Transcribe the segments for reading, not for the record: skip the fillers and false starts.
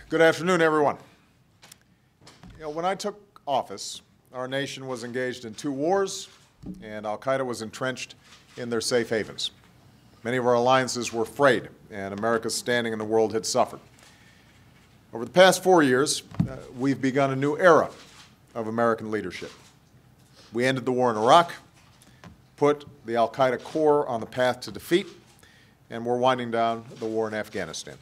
Good afternoon, everyone. When I took office, our nation was engaged in 2 wars, and al-Qaeda was entrenched in their safe havens. Many of our alliances were frayed, and America's standing in the world had suffered. Over the past 4 years, we've begun a new era of American leadership. We ended the war in Iraq, put the al-Qaeda core on the path to defeat, and we're winding down the war in Afghanistan.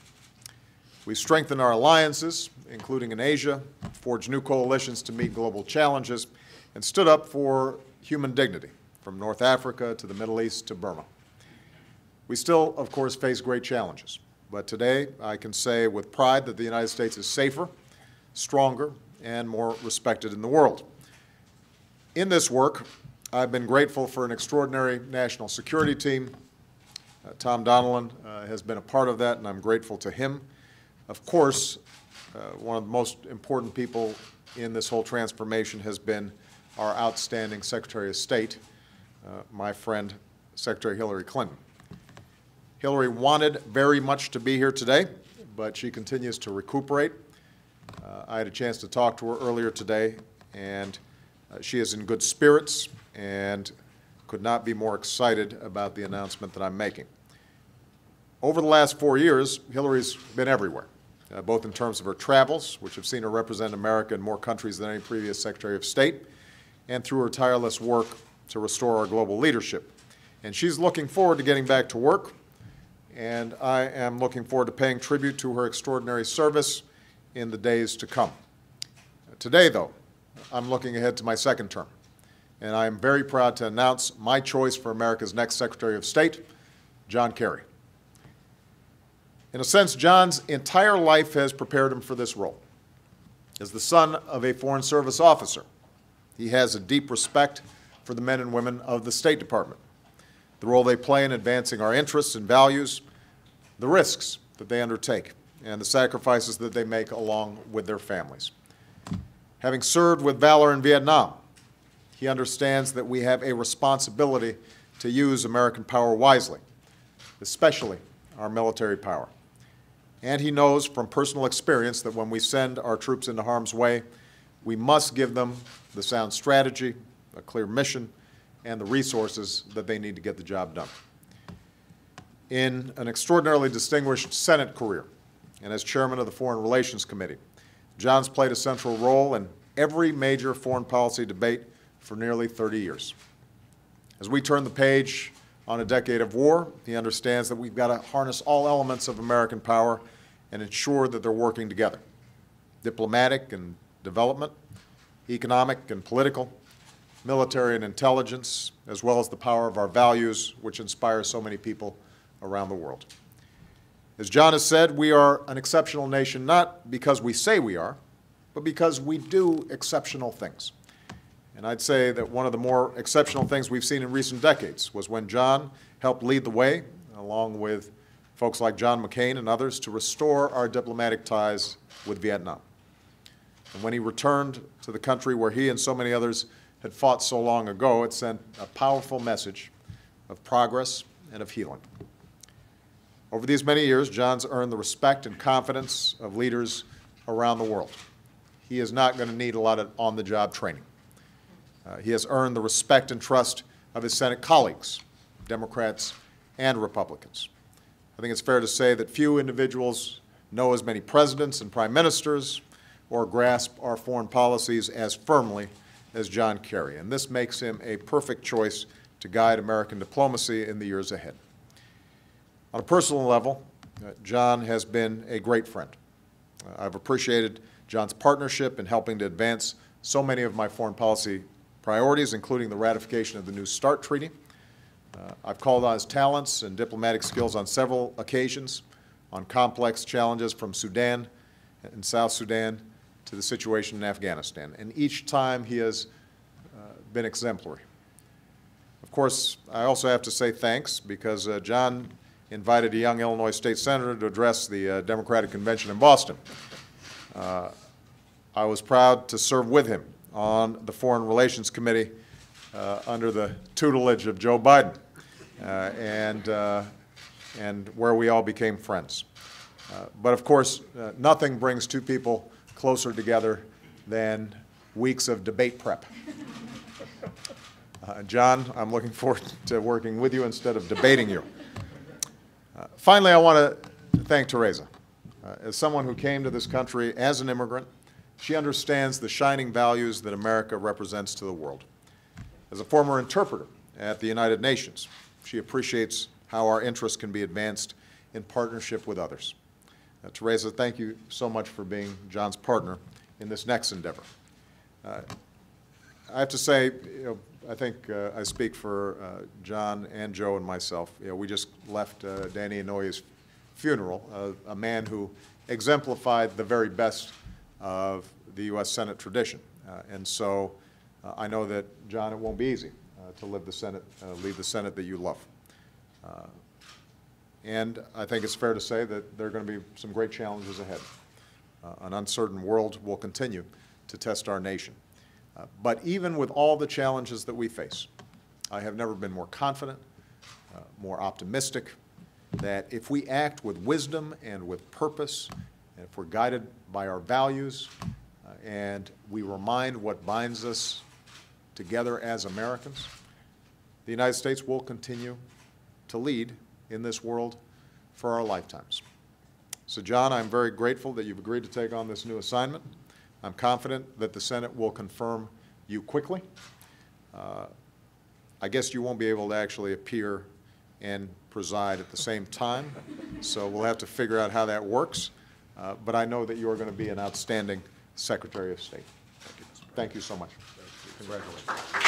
We've strengthened our alliances, including in Asia, forged new coalitions to meet global challenges, and stood up for human dignity, from North Africa to the Middle East to Burma. We still, of course, face great challenges, but today I can say with pride that the United States is safer, stronger, and more respected in the world. In this work, I've been grateful for an extraordinary national security team. Tom Donilon has been a part of that, and I'm grateful to him. Of course, one of the most important people in this whole transformation has been our outstanding Secretary of State, my friend, Secretary Hillary Clinton. Hillary wanted very much to be here today, but she continues to recuperate. I had a chance to talk to her earlier today, and she is in good spirits and could not be more excited about the announcement that I'm making. Over the last 4 years, Hillary's been everywhere, both in terms of her travels, which have seen her represent America in more countries than any previous Secretary of State, and through her tireless work to restore our global leadership. And she's looking forward to getting back to work, and I am looking forward to paying tribute to her extraordinary service in the days to come. Today, though, I'm looking ahead to my second term, and I am very proud to announce my choice for America's next Secretary of State, John Kerry. In a sense, John's entire life has prepared him for this role. As the son of a Foreign Service officer, he has a deep respect for the men and women of the State Department, the role they play in advancing our interests and values, the risks that they undertake, and the sacrifices that they make along with their families. Having served with valor in Vietnam, he understands that we have a responsibility to use American power wisely, especially our military power. And he knows from personal experience that when we send our troops into harm's way, we must give them the sound strategy, a clear mission, and the resources that they need to get the job done. In an extraordinarily distinguished Senate career, and as chairman of the Foreign Relations Committee, John's played a central role in every major foreign policy debate for nearly 30 years. As we turn the page on a decade of war, he understands that we've got to harness all elements of American power and ensure that they're working together. Diplomatic and development, economic and political, military and intelligence, as well as the power of our values, which inspire so many people around the world. As John has said, we are an exceptional nation not because we say we are, but because we do exceptional things. And I'd say that one of the more exceptional things we've seen in recent decades was when John helped lead the way, along with folks like John McCain and others, to restore our diplomatic ties with Vietnam. And when he returned to the country where he and so many others had fought so long ago, it sent a powerful message of progress and of healing. Over these many years, John's earned the respect and confidence of leaders around the world. He is not going to need a lot of on-the-job training. He has earned the respect and trust of his Senate colleagues, Democrats and Republicans. I think it's fair to say that few individuals know as many presidents and prime ministers or grasp our foreign policies as firmly as John Kerry, and this makes him a perfect choice to guide American diplomacy in the years ahead. On a personal level, John has been a great friend. I've appreciated John's partnership in helping to advance so many of my foreign policy priorities, including the ratification of the New START Treaty. I've called on his talents and diplomatic skills on several occasions on complex challenges from Sudan and South Sudan to the situation in Afghanistan, and each time he has been exemplary. Of course, I also have to say thanks because John invited a young Illinois state senator to address the Democratic Convention in Boston. I was proud to serve with him on the Foreign Relations Committee under the tutelage of Joe Biden, and where we all became friends. But of course, nothing brings two people closer together than weeks of debate prep. John, I'm looking forward to working with you instead of debating you. Finally, I want to thank Teresa. As someone who came to this country as an immigrant, she understands the shining values that America represents to the world. As a former interpreter at the United Nations, she appreciates how our interests can be advanced in partnership with others. Teresa, thank you so much for being John's partner in this next endeavor. I have to say, I think I speak for John and Joe and myself. We just left Danny Inouye's funeral, a man who exemplified the very best of the U.S. Senate tradition. And so I know that, John, it won't be easy to lead the Senate that you love. And I think it's fair to say that there are going to be some great challenges ahead. An uncertain world will continue to test our nation. But even with all the challenges that we face, I have never been more confident, more optimistic, that if we act with wisdom and with purpose, and if we're guided by our values, and we remind what binds us together as Americans, the United States will continue to lead in this world for our lifetimes. So, John, I'm very grateful that you've agreed to take on this new assignment. I'm confident that the Senate will confirm you quickly. I guess you won't be able to actually appear and preside at the same time, so we'll have to figure out how that works. But I know that you are going to be an outstanding Secretary of State. Thank you so much. Congratulations.